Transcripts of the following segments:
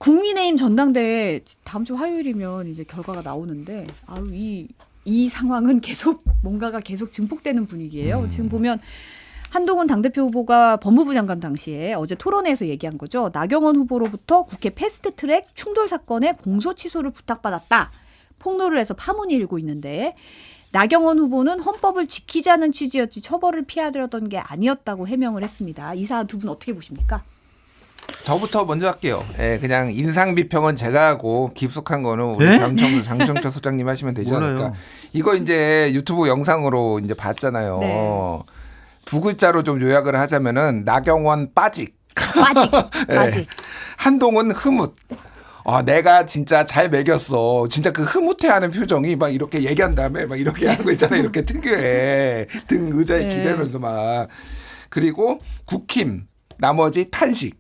국민의힘 전당대회 다음 주 화요일이면 이제 결과가 나오는데 이 상황은 계속 뭔가가 계속 증폭되는 분위기예요. 지금 보면 한동훈 당대표 후보가 법무부 장관 당시에 어제 토론회에서 얘기한 거죠. 나경원 후보로부터 국회 패스트트랙 충돌 사건의 공소 취소를 부탁받았다. 폭로를 해서 파문이 일고 있는데 나경원 후보는 헌법을 지키자는 취지였지 처벌을 피하려던 게 아니었다고 해명을 했습니다. 이 사안 두 분 어떻게 보십니까? 저부터 먼저 할게요. 예, 그냥 인상 비평은 제가 하고 깊숙한 거는 우리 장청철 소장님 하시면 되지 않을까. 이거 이제 유튜브 영상으로 이제 봤잖아요. 네. 두 글자로 좀 요약을 하자면은 나경원 빠직. 빠직. 한동훈 흐뭇. 내가 진짜 잘 먹였어. 진짜 그 흐뭇해하는 표정이 막 이렇게 얘기한 다음에 막 이렇게 하는 거 있잖아요. 이렇게 특유의 등 의자에 기대면서 막. 그리고 국힘. 나머지 탄식.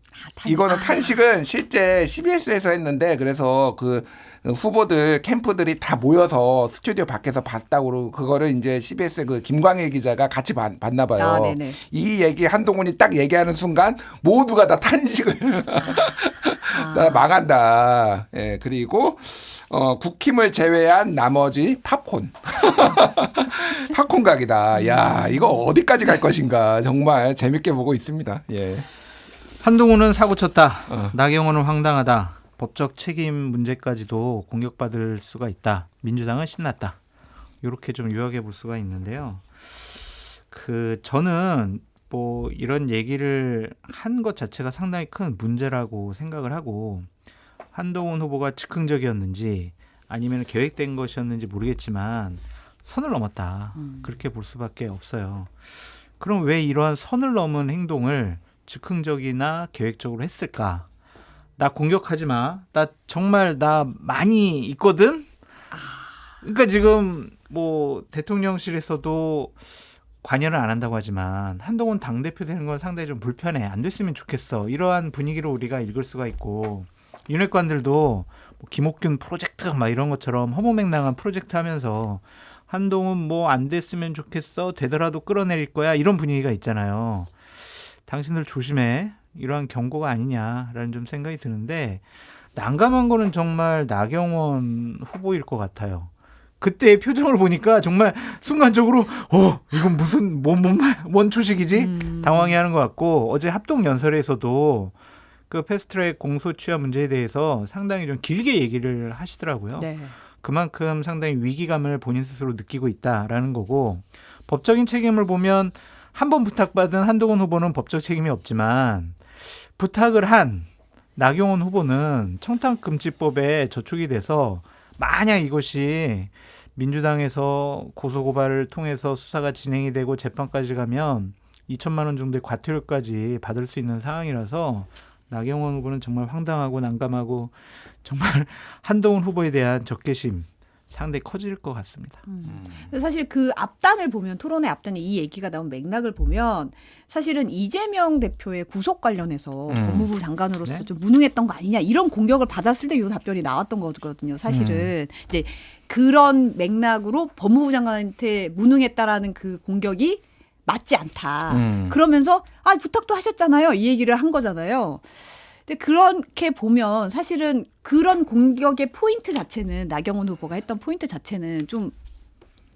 이거는 탄식은 실제 CBS에서 했는데 그래서 그 후보들 캠프들이 다 모여서 스튜디오 밖에서 봤다고 그거를 이제 CBS 그 김광일 기자가 같이 봤나 봐요. 이 얘기 한동훈이 딱 얘기하는 순간 모두가 다 탄식을 나 망한다. 예, 그리고 국힘을 제외한 나머지 팝콘. 팝콘 각이다. 야, 이거 어디까지 갈 것인가. 정말 재밌게 보고 있습니다. 예. 한동훈은 사고쳤다. 나경원은 황당하다. 법적 책임 문제까지도 공격받을 수가 있다. 민주당은 신났다. 이렇게 좀 요약해 볼 수가 있는데요. 저는 뭐 이런 얘기를 한 것 자체가 상당히 큰 문제라고 생각을 하고 한동훈 후보가 즉흥적이었는지 아니면 계획된 것이었는지 모르겠지만 선을 넘었다. 그렇게 볼 수밖에 없어요. 그럼 왜 이러한 선을 넘은 행동을 즉흥적이나 계획적으로 했을까? 나 공격하지 마. 나 많이 있거든? 그러니까 지금 뭐 대통령실에서도 관여를 안 한다고 하지만 한동훈 당대표 되는 건 상당히 좀 불편해. 안 됐으면 좋겠어. 이러한 분위기로 우리가 읽을 수가 있고 윤핵관들도 뭐 김옥균 프로젝트 막 이런 것처럼 허무맹랑한 프로젝트 하면서 한동훈 뭐 안 됐으면 좋겠어. 되더라도 끌어내릴 거야. 이런 분위기가 있잖아요. 당신들 조심해. 이러한 경고가 아니냐라는 좀 생각이 드는데 난감한 거는 정말 나경원 후보일 것 같아요. 그때의 표정을 보니까 정말 순간적으로 이건 무슨 뭔 초식이지? 당황해하는 것 같고 어제 합동연설에서도 그 패스트트랙 공소 취하 문제에 대해서 상당히 좀 길게 얘기를 하시더라고요. 네. 그만큼 상당히 위기감을 본인 스스로 느끼고 있다라는 거고 법적인 책임을 보면 한 번 부탁받은 한동훈 후보는 법적 책임이 없지만 부탁을 한 나경원 후보는 청탁금지법에 저촉이 돼서 만약 이것이 민주당에서 고소고발을 통해서 수사가 진행이 되고 재판까지 가면 2천만 원 정도의 과태료까지 받을 수 있는 상황이라서 나경원 후보는 정말 황당하고 난감하고 정말 한동훈 후보에 대한 적개심 상당히 커질 것 같습니다. 사실 그 앞단을 보면 토론회 앞단에 이 얘기가 나온 맥락을 보면 사실은 이재명 대표의 구속 관련해서 법무부 장관으로서 좀 무능했던 거 아니냐 이런 공격을 받았을 때 이 답변이 나왔던 거거든요. 사실은 이제 그런 맥락으로 법무부 장관한테 무능했다라는 그 공격이 맞지 않다. 그러면서 부탁도 하셨잖아요. 이 얘기를 한 거잖아요. 근데 그렇게 보면 사실은 그런 공격의 포인트 자체는 나경원 후보가 했던 포인트 자체는 좀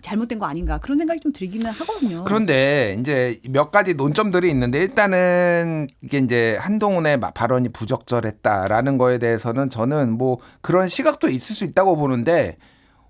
잘못된 거 아닌가 그런 생각이 좀 들기는 하거든요. 그런데 이제 몇 가지 논점들이 있는데 일단은 이게 이제 한동훈의 발언이 부적절했다라는 거에 대해서는 저는 뭐 그런 시각도 있을 수 있다고 보는데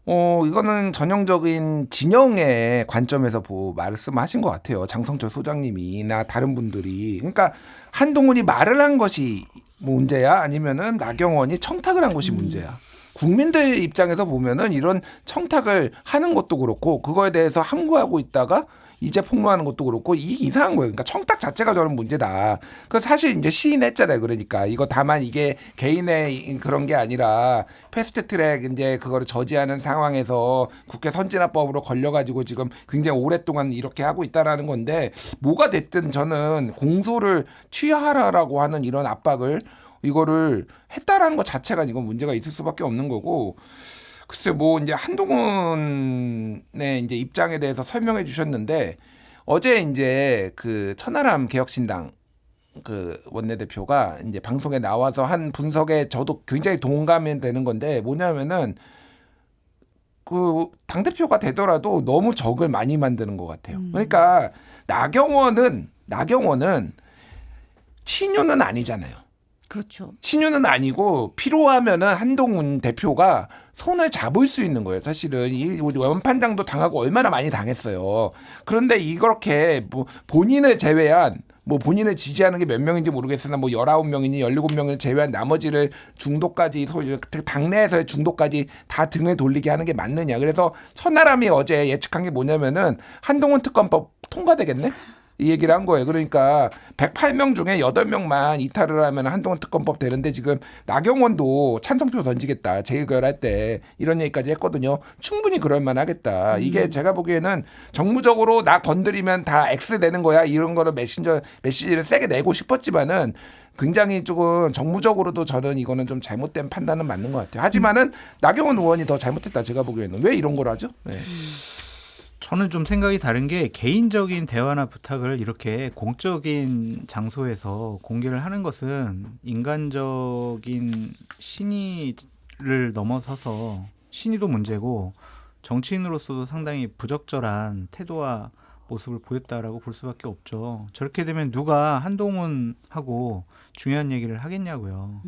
이거는 전형적인 진영의 관점에서 말씀하신 것 같아요. 장성철 소장님이나 다른 분들이. 그러니까 한동훈이 말을 한 것이 문제야? 아니면은 나경원이 청탁을 한 것이 문제야? 국민들 입장에서 보면은 이런 청탁을 하는 것도 그렇고 그거에 대해서 항구하고 있다가 이제 폭로하는 것도 그렇고 이상한 거예요. 그러니까 청탁 자체가 저는 문제다. 그 사실 이제 시인했잖아요. 그러니까 이거 다만 이게 개인의 그런 게 아니라 패스트트랙 이제 그거를 저지하는 상황에서 국회 선진화법으로 걸려가지고 지금 굉장히 오랫동안 이렇게 하고 있다라는 건데 뭐가 됐든 저는 공소를 취하하라라고 하는 이런 압박을 이거를 했다라는 것 자체가 이건 문제가 있을 수밖에 없는 거고. 글쎄 뭐 이제 한동훈의 이제 입장에 대해서 설명해 주셨는데 어제 이제 그 천하람 개혁신당 그 원내대표가 이제 방송에 나와서 한 분석에 저도 굉장히 동감이 되는 건데 뭐냐면은 그 당대표가 되더라도 너무 적을 많이 만드는 것 같아요. 그러니까 나경원은 친유는 아니잖아요. 그렇죠. 친유는 아니고 필요하면은 한동훈 대표가 손을 잡을 수 있는 거예요. 사실은 이 원판장도 당하고 얼마나 많이 당했어요. 그런데 이렇게 뭐 본인을 제외한 뭐 본인을 지지하는 게 몇 명인지 모르겠으나 뭐 19명이니 17명을 제외한 나머지를 중도까지 당내에서의 중도까지 다 등을 돌리게 하는 게 맞느냐. 그래서 천하람이 어제 예측한 게 뭐냐면은 한동훈 특검법 통과되겠네. 이 얘기를 한 거예요. 그러니까 108명 중에 8명만 이탈을 하면 한동훈 특검법 되는데 지금 나경원도 찬성표 던지겠다. 재의결할 때 이런 얘기까지 했거든요. 충분히 그럴 만하겠다. 이게 제가 보기에는 정무적으로 나 건드리면 다 X 되는 거야. 이런 거를 메시지를 세게 내고 싶었지만은 굉장히 조금 정무적으로도 저는 이거는 좀 잘못된 판단은 맞는 것 같아요. 하지만은 나경원 의원이 더 잘못했다. 제가 보기에는. 왜 이런 걸 하죠? 네. 저는 좀 생각이 다른 게 개인적인 대화나 부탁을 이렇게 공적인 장소에서 공개를 하는 것은 인간적인 신의를 넘어서서 신의도 문제고 정치인으로서도 상당히 부적절한 태도와 모습을 보였다라고 볼 수밖에 없죠. 저렇게 되면 누가 한동훈하고 중요한 얘기를 하겠냐고요.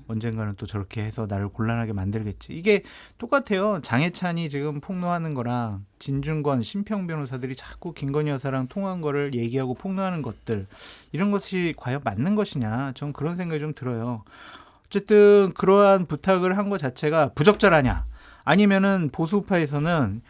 언젠가는 또 저렇게 해서 나를 곤란하게 만들겠지. 이게 똑같아요. 장해찬이 지금 폭로하는 거랑 진중권, 심평 변호사들이 자꾸 김건희 여사랑 통화한 거를 얘기하고 폭로하는 것들 이런 것이 과연 맞는 것이냐. 전 그런 생각이 좀 들어요. 어쨌든 그러한 부탁을 한 것 자체가 부적절하냐. 아니면은 보수파에서는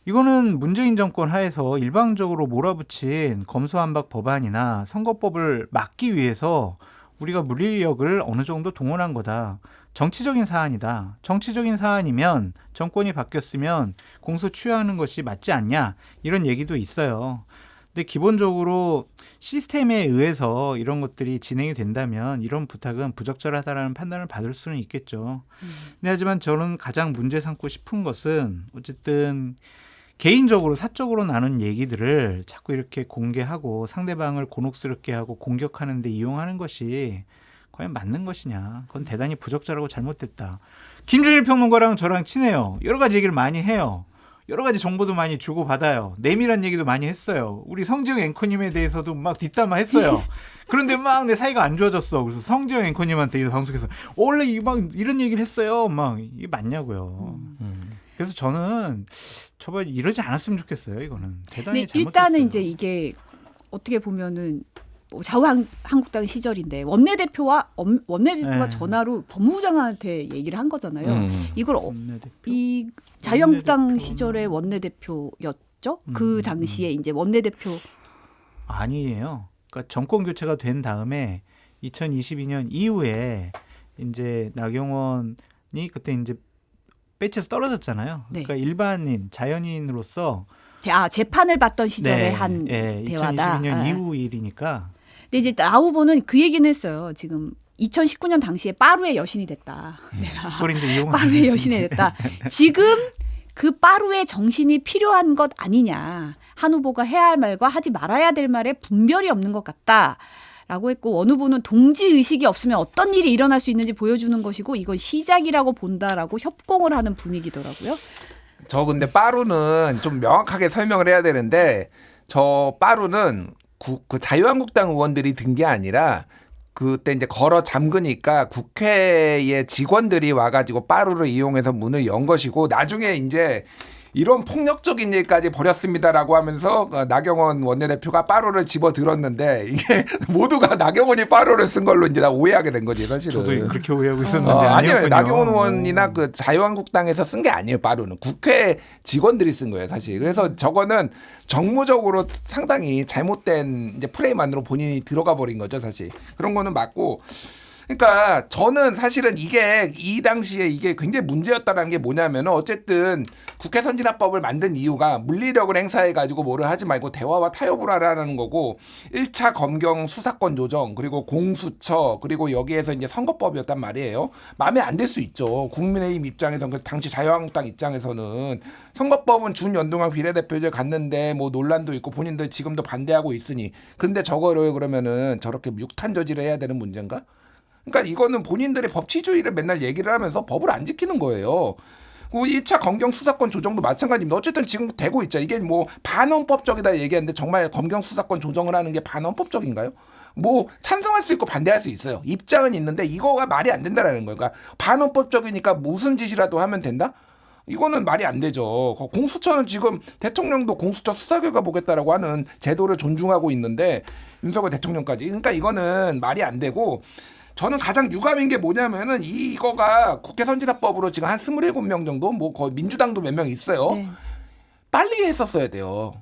이거는 문재인 정권 하에서 일방적으로 몰아붙인 검수완박 법안이나 선거법을 막기 위해서 우리가 물리력을 어느 정도 동원한 거다. 정치적인 사안이다. 정치적인 사안이면 정권이 바뀌었으면 공소 취하하는 것이 맞지 않냐. 이런 얘기도 있어요. 근데 기본적으로 시스템에 의해서 이런 것들이 진행이 된다면 이런 부탁은 부적절하다라는 판단을 받을 수는 있겠죠. 근데 하지만 저는 가장 문제 삼고 싶은 것은 어쨌든 개인적으로 사적으로 나눈 얘기들을 자꾸 이렇게 공개하고 상대방을 곤혹스럽게 하고 공격하는 데 이용하는 것이 과연 맞는 것이냐. 그건 대단히 부적절하고 잘못됐다. 김준일 평론가랑 저랑 친해요. 여러 가지 얘기를 많이 해요. 여러 가지 정보도 많이 주고받아요. 내밀한 얘기도 많이 했어요. 우리 성지영 앵커님에 대해서도 막 뒷담화 했어요. 그런데 막 내 사이가 안 좋아졌어. 그래서 성지영 앵커님한테 방송에서 원래 막 이런 얘기를 했어요. 막 이게 맞냐고요. 그래서 저는 저번 이러지 않았으면 좋겠어요. 이거는 대단히 잘못했어요. 일단은 이제 이게 어떻게 보면은 뭐 자유한국당 시절인데 원내대표가 네. 전화로 법무부 장관한테 얘기를 한 거잖아요. 이걸 원내대표? 이 자유한국당 원내대표는... 시절의 원내대표였죠. 그 당시에 이제 원내대표 아니에요. 그러니까 정권 교체가 된 다음에 2022년 이후에 이제 나경원이 그때 이제 배치에서 떨어졌잖아요. 네. 그러니까 일반인 자연인으로서 재판을 받던 시절에 네, 한 네, 대화다. 2022년 이후 일이니까. 근데 이제 나 후보는 그 얘기는 했어요. 지금 2019년 당시에 빠루의 여신이 됐다. 그걸 이제 이용을 빠루의 여신이 됐다. 지금 그 빠루의 정신이 필요한 것 아니냐. 한 후보가 해야 할 말과 하지 말아야 될 말에 분별이 없는 것 같다. 라고 했고 어느 분은 동지의식이 없으면 어떤 일이 일어날 수 있는지 보여주는 것이고 이건 시작이라고 본다라고 협공을 하는 분위기더라고요. 저 근데 빠루는 좀 명확하게 설명을 해야 되는데 저 빠루는 그 자유한국당 의원들이 든 게 아니라 그때 이제 걸어 잠그니까 국회의 직원들이 와가지고 빠루를 이용해서 문을 연 것이고 나중에 이제 이런 폭력적인 일까지 벌였습니다라고 하면서 나경원 원내대표가 빠루를 집어 들었는데 이게 모두가 나경원이 빠루를 쓴 걸로 이제 다 오해하게 된 거지 사실은. 저도 그렇게 오해하고 있었는데 아니요. 나경원 의원이나 그 자유한국당에서 쓴 게 아니에요. 빠루는 국회 직원들이 쓴 거예요 사실. 그래서 저거는 정무적으로 상당히 잘못된 이제 프레임 안으로 본인이 들어가 버린 거죠 사실. 그런 거는 맞고. 그러니까 저는 사실은 이게 이 당시에 이게 굉장히 문제였다는 게 뭐냐면은 어쨌든 국회 선진화법을 만든 이유가 물리력을 행사해 가지고 뭐를 하지 말고 대화와 타협을 하라는 거고 1차 검경 수사권 조정 그리고 공수처 그리고 여기에서 이제 선거법이었단 말이에요. 마음에 안 들 수 있죠. 국민의힘 입장에서는 그 당시 자유한국당 입장에서는 선거법은 준연동형 비례대표제 갔는데 뭐 논란도 있고 본인들 지금도 반대하고 있으니 근데 저거를 그러면은 저렇게 육탄 저지를 해야 되는 문제인가? 그러니까 이거는 본인들의 법치주의를 맨날 얘기를 하면서 법을 안 지키는 거예요. 그 1차 검경 수사권 조정도 마찬가지입니다. 어쨌든 지금 되고 있죠. 이게 뭐 반헌법적이다 얘기하는데 정말 검경 수사권 조정을 하는 게 반헌법적인가요? 뭐 찬성할 수 있고 반대할 수 있어요. 입장은 있는데 이거가 말이 안 된다라는 거예요. 그러니까 반헌법적이니까 무슨 짓이라도 하면 된다? 이거는 말이 안 되죠. 공수처는 지금 대통령도 공수처 수사 결과 보겠다라고 하는 제도를 존중하고 있는데 윤석열 대통령까지. 그러니까 이거는 말이 안 되고 저는 가장 유감인 게 뭐냐면은 이거가 국회 선진화법으로 지금 한 27명 정도 뭐 거의 민주당도 몇 명 있어요. 네. 빨리 했었어야 돼요.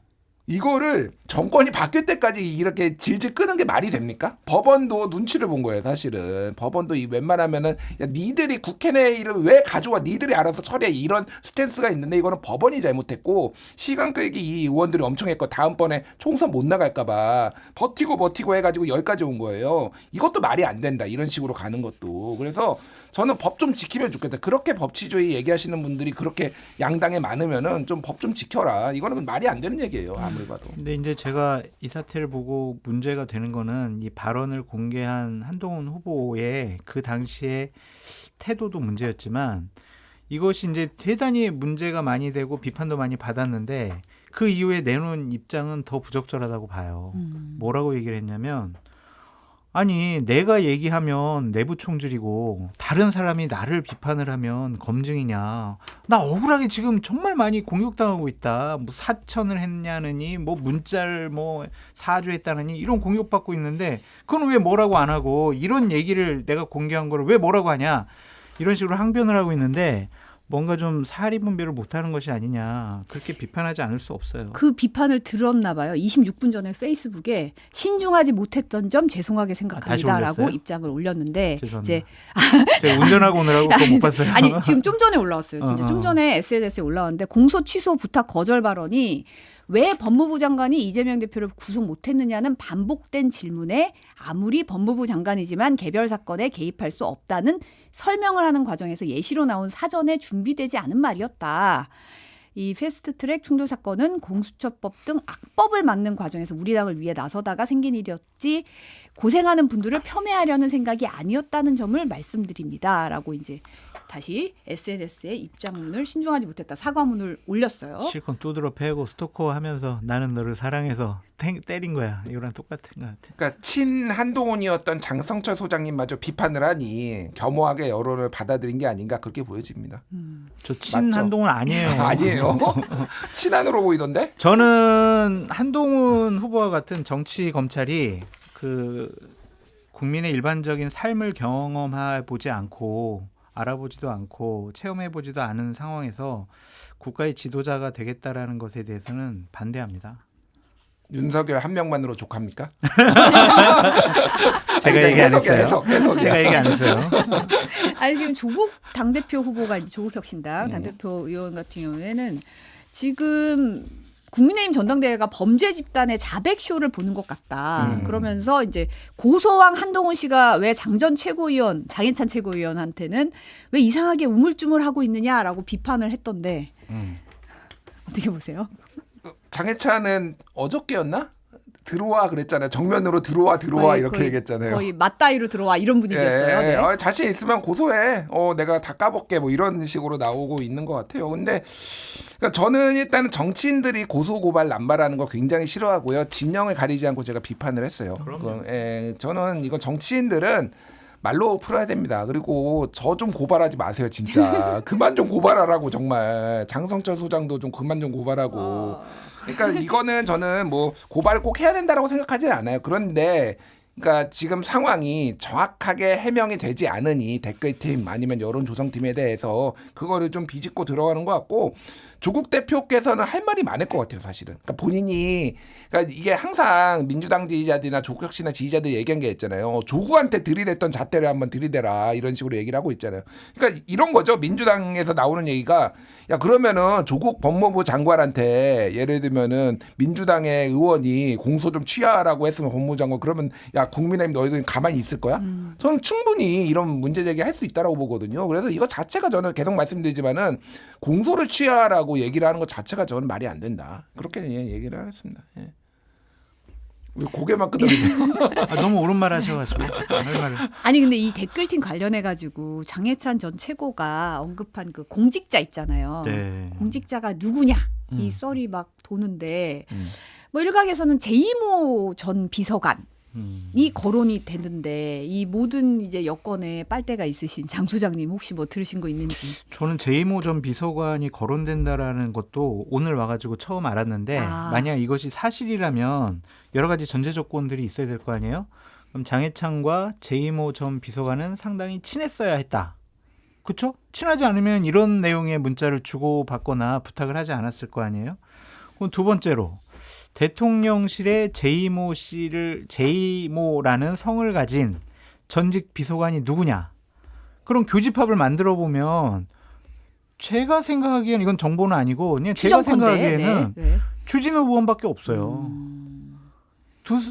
이거를 정권이 바뀔 때까지 이렇게 질질 끄는 게 말이 됩니까? 법원도 눈치를 본 거예요, 사실은. 법원도 이 웬만하면은 야, 니들이 국회 내 일을 왜 가져와? 니들이 알아서 처리해. 이런 스탠스가 있는데 이거는 법원이 잘못했고 시간 끌기 이 의원들이 엄청 했고 다음번에 총선 못 나갈까 봐 버티고 해가지고 여기까지 온 거예요. 이것도 말이 안 된다. 이런 식으로 가는 것도. 그래서 저는 법 좀 지키면 좋겠다. 그렇게 법치주의 얘기하시는 분들이 그렇게 양당에 많으면은 좀 법 좀 지켜라. 이거는 말이 안 되는 얘기예요. 아무리 봐도. 근데 이제 제가 이 사태를 보고 문제가 되는 거는 이 발언을 공개한 한동훈 후보의 그 당시에 태도도 문제였지만 이것이 이제 대단히 문제가 많이 되고 비판도 많이 받았는데 그 이후에 내놓은 입장은 더 부적절하다고 봐요. 뭐라고 얘기를 했냐면 아니 내가 얘기하면 내부 총질이고 다른 사람이 나를 비판을 하면 검증이냐. 나 억울하게 지금 정말 많이 공격당하고 있다. 뭐 사천을 했냐느니 뭐 문자를 뭐 사주했다느니 이런 공격받고 있는데 그건 왜 뭐라고 안 하고 이런 얘기를 내가 공개한 거를 왜 뭐라고 하냐. 이런 식으로 항변을 하고 있는데 뭔가 좀 사리 분별을 못하는 것이 아니냐. 그렇게 비판하지 않을 수 없어요. 그 비판을 들었나 봐요. 26분 전에 페이스북에 신중하지 못했던 점 죄송하게 생각합니다라고 올렸어요? 입장을 올렸는데 죄송합니다. 이제 제가 운전하고 오느라고 그거 못 봤어요. 아니 지금 좀 전에 올라왔어요. 진짜 어. 좀 전에 SNS에 올라왔는데 공소 취소 부탁 거절 발언이 왜 법무부 장관이 이재명 대표를 구속 못했느냐는 반복된 질문에 아무리 법무부 장관이지만 개별 사건에 개입할 수 없다는 설명을 하는 과정에서 예시로 나온 사전에 준비되지 않은 말이었다. 이 패스트트랙 충돌 사건은 공수처법 등 악법을 막는 과정에서 우리 당을 위해 나서다가 생긴 일이었지 고생하는 분들을 폄훼하려는 생각이 아니었다는 점을 말씀드립니다라고 이제 다시 SNS에 입장문을 신중하지 못했다 사과문을 올렸어요. 실컷 두드러 패고 스토커하면서 나는 너를 사랑해서 때린 거야. 이거랑 똑같은 것 같아. 그러니까 친 한동훈이었던 장성철 소장님마저 비판을 하니 겸허하게 여론을 받아들인 게 아닌가 그렇게 보여집니다. 저 친 맞죠? 한동훈 아니에요. 아니에요. 친한으로 보이던데? 저는 한동훈 후보와 같은 정치 검찰이 그 국민의 일반적인 삶을 경험해 보지 않고 알아보지도 않고 체험해 보지도 않은 상황에서 국가의 지도자가 되겠다라는 것에 대해서는 반대합니다. 윤석열 한 명만으로 족합니까? 제가 얘기 안 했어요. 해석이야. 제가 얘기 안 했어요. 아니 지금 조국 당대표 후보가 이제 조국혁신당 음. 당대표 의원 같은 경우에는 지금 국민의힘 전당대회가 범죄 집단의 자백쇼를 보는 것 같다. 그러면서 이제 고소왕 한동훈 씨가 왜 장전 최고위원, 장해찬 최고위원한테는 왜 이상하게 우물쭈물하고 있느냐라고 비판을 했던데 어떻게 보세요? 장해찬은 어저께였나? 들어와 그랬잖아요. 정면으로 들어와 이렇게 얘기했잖아요. 거의 맞다이로 들어와 이런 분위기였어요. 네. 자신 있으면 고소해. 내가 다 까볼게. 뭐 이런 식으로 나오고 있는 것 같아요. 근데 그러니까 저는 일단은 정치인들이 고소 고발 남발하는 거 굉장히 싫어하고요. 진영을 가리지 않고 제가 비판을 했어요. 저는 이건 정치인들은 말로 풀어야 됩니다. 그리고 저 좀 고발하지 마세요, 진짜. 그만 좀 고발하라고 정말. 장성철 소장도 좀 그만 좀 고발하고. 그러니까 이거는 저는 뭐 고발 꼭 해야 된다라고 생각하지는 않아요. 그런데 그러니까 지금 상황이 정확하게 해명이 되지 않으니 댓글팀 아니면 여론조성팀에 대해서 그거를 좀 비집고 들어가는 것 같고 조국 대표께서는 할 말이 많을 것 같아요, 사실은. 그러니까 본인이, 그러니까 이게 항상 민주당 지지자들이나 조국혁신이나 지지자들 얘기한 게 있잖아요. 조국한테 들이댔던 잣대를 한번 들이대라 이런 식으로 얘기를 하고 있잖아요. 그러니까 이런 거죠. 민주당에서 나오는 얘기가 야 그러면은 조국 법무부 장관한테 예를 들면은 민주당의 의원이 공소 좀 취하라고 했으면 법무부 장관 그러면 야 국민의힘 너희들 가만히 있을 거야? 저는 충분히 이런 문제 제기할 수 있다라고 보거든요. 그래서 이거 자체가 저는 계속 말씀드리지만은 공소를 취하라고 얘기를 하는 것 자체가 저는 말이 안 된다. 그렇게 얘기를 하겠습니다. 예. 왜 고개만 끄덕이네요. 너무 옳은 말 하셔가지고 할 말을. 아니 근데 이 댓글팀 관련해가지고 장해찬 전 최고가 언급한 그 공직자 있잖아요. 네. 공직자가 누구냐 이 썰이 막 도는데 뭐 일각에서는 제이모 전 비서관 이 거론이 되는데 이 모든 이제 여권에 빨대가 있으신 장 소장님 혹시 뭐 들으신 거 있는지. 저는 제이모 전 비서관이 거론된다라는 것도 오늘 와가지고 처음 알았는데 만약 이것이 사실이라면 여러 가지 전제 조건들이 있어야 될 거 아니에요? 그럼 장해찬과 제이모 전 비서관은 상당히 친했어야 했다. 그렇죠? 친하지 않으면 이런 내용의 문자를 주고받거나 부탁을 하지 않았을 거 아니에요? 그럼 두 번째로 대통령실에 제이모라는 성을 가진 전직 비서관이 누구냐? 그럼 교집합을 만들어 보면 제가 생각하기에는 이건 정보는 아니고 그냥 제가 생각하기에는 추진우 의원밖에 없어요.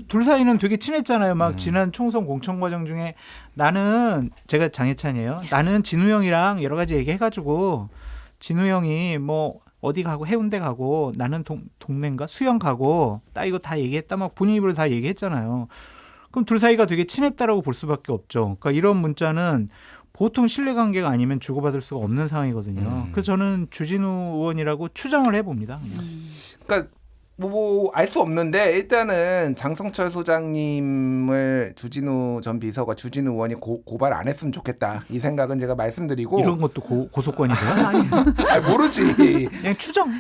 둘 사이는 되게 친했잖아요. 막 지난 총선 공천 과정 중에 나는 제가 장해찬이에요. 나는 진우 형이랑 여러 가지 얘기해가지고 진우 형이 뭐 어디 가고 해운대 가고 나는 동네인가 수영 가고 나 이거 다 얘기했다 막 본인 입으로 다 얘기했잖아요. 그럼 둘 사이가 되게 친했다라고 볼 수밖에 없죠. 그러니까 이런 문자는 보통 신뢰관계가 아니면 주고받을 수가 없는 상황이거든요. 그래서 저는 주진우 의원이라고 추정을 해봅니다. 그러니까 뭐 알 수 없는데 일단은 장성철 소장님을 주진우 전 비서가 주진우 의원이 고발 안 했으면 좋겠다 이 생각은 제가 말씀드리고 이런 것도 고소권이 돼요? 아니, 모르지. 그냥 추정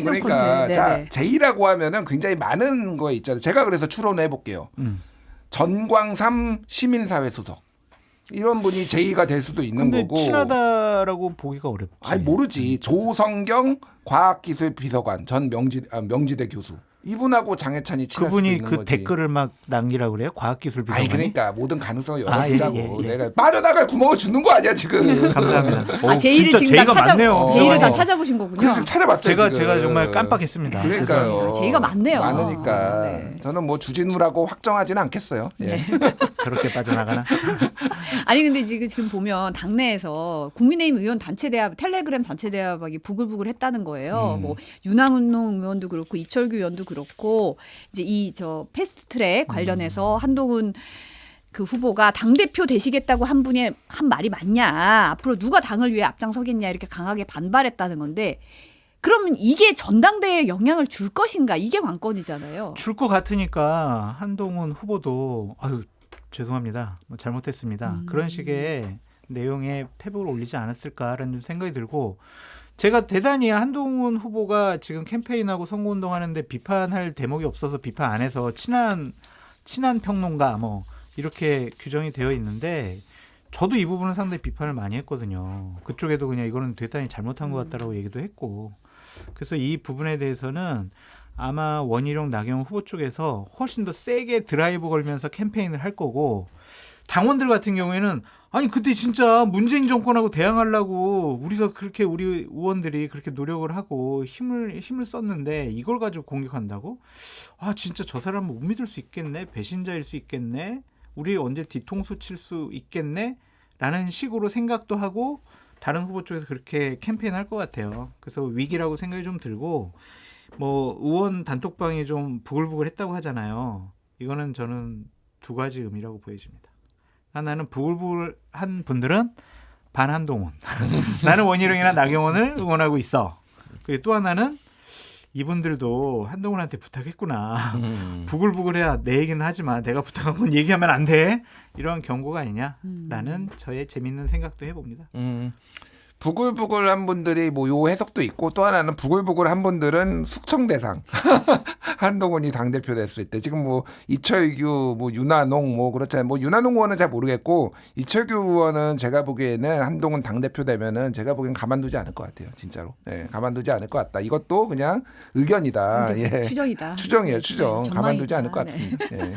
그러니까 컨텐츠. 자 제이라고 하면은 굉장히 많은 거 있잖아요. 제가 그래서 추론을 해볼게요. 전광삼 시민사회 소속 이런 분이 제이가 될 수도 있는 근데 거고. 친하다라고 보기가 어렵지. 아니 모르지. 조성경 과학기술비서관 전 명지대 교수. 이분하고 장해찬이 친할 수도 그분이 있는 그 거지. 댓글을 막 남기라고 그래요? 과학기술 비서관이? 아니 그러니까 모든 가능성을 열어보자고. 예. 내가 빠져나갈 구멍을 주는 거 아니야 지금. 감사합니다. 제이를 진짜 지금 제이가 다 많네요. 제이를 다 찾아보신 거군요. 그래서 지금 찾아봤어요. 제가 정말 깜빡했습니다. 그러니까요. 제이가 많네요. 많으니까 네. 저는 뭐 주진우라고 확정하지는 않겠어요. 예. 저렇게 빠져나가나? 아니 근데 지금 보면 당내에서 국민의힘 의원 단체 대합 텔레그램 단체 대합이 부글부글 했다는 거예요. 뭐 윤한홍 의원도 그렇고 이철규 의원도 그렇고 이제 이 저 패스트트랙 관련해서 한동훈 그 후보가 당대표 되시겠다고 한 분이 한 말이 맞냐. 앞으로 누가 당을 위해 앞장서겠냐 이렇게 강하게 반발했다는 건데 그러면 이게 전당대회에 영향을 줄 것인가 이게 관건이잖아요. 줄 것 같으니까 한동훈 후보도 아유 죄송합니다. 뭐 잘못했습니다. 그런 식의 내용에 페북을 올리지 않았을까라는 생각이 들고 제가 대단히 한동훈 후보가 지금 캠페인하고 선거운동하는데 비판할 대목이 없어서 비판 안 해서 친한 평론가 뭐 이렇게 규정이 되어 있는데 저도 이 부분은 상당히 비판을 많이 했거든요. 그쪽에도 그냥 이거는 대단히 잘못한 것 같다라고 얘기도 했고 그래서 이 부분에 대해서는 아마 원희룡 나경원 후보 쪽에서 훨씬 더 세게 드라이브 걸면서 캠페인을 할 거고 당원들 같은 경우에는 아니 그때 진짜 문재인 정권하고 대항하려고 우리가 그렇게 우리 의원들이 그렇게 노력을 하고 힘을 썼는데 이걸 가지고 공격한다고? 아 진짜 저 사람 못 믿을 수 있겠네. 배신자일 수 있겠네. 우리 언제 뒤통수 칠 수 있겠네. 라는 식으로 생각도 하고 다른 후보 쪽에서 그렇게 캠페인할 것 같아요. 그래서 위기라고 생각이 좀 들고 뭐 의원 단톡방이 좀 부글부글했다고 하잖아요. 이거는 저는 두 가지 의미라고 보여집니다. 하나는 부글부글한 분들은 반한동훈. 나는 원희룡이나 나경원을 응원하고 있어. 그리고 또 하나는 이분들도 한동훈한테 부탁했구나. 부글부글해야 내 얘기는 하지만 내가 부탁한 건 얘기하면 안 돼. 이런 경고가 아니냐라는 저의 재밌는 생각도 해봅니다. 부글부글한 분들이 뭐 요 해석도 있고 또 하나는 부글부글한 분들은 숙청 대상 한동훈이 당대표 됐을 때 지금 뭐 이철규 뭐 윤한홍 뭐 그렇잖아요. 뭐 윤한홍 의원은 잘 모르겠고 이철규 의원은 제가 보기에는 한동훈 당대표 되면은 제가 보기엔 가만두지 않을 것 같아요. 진짜로. 예, 가만두지 않을 것 같다. 이것도 그냥 의견이다. 예. 추정이다. 추정이에요. 추정. 네, 가만두지 전망이다. 않을 것 네. 같습니다. 예.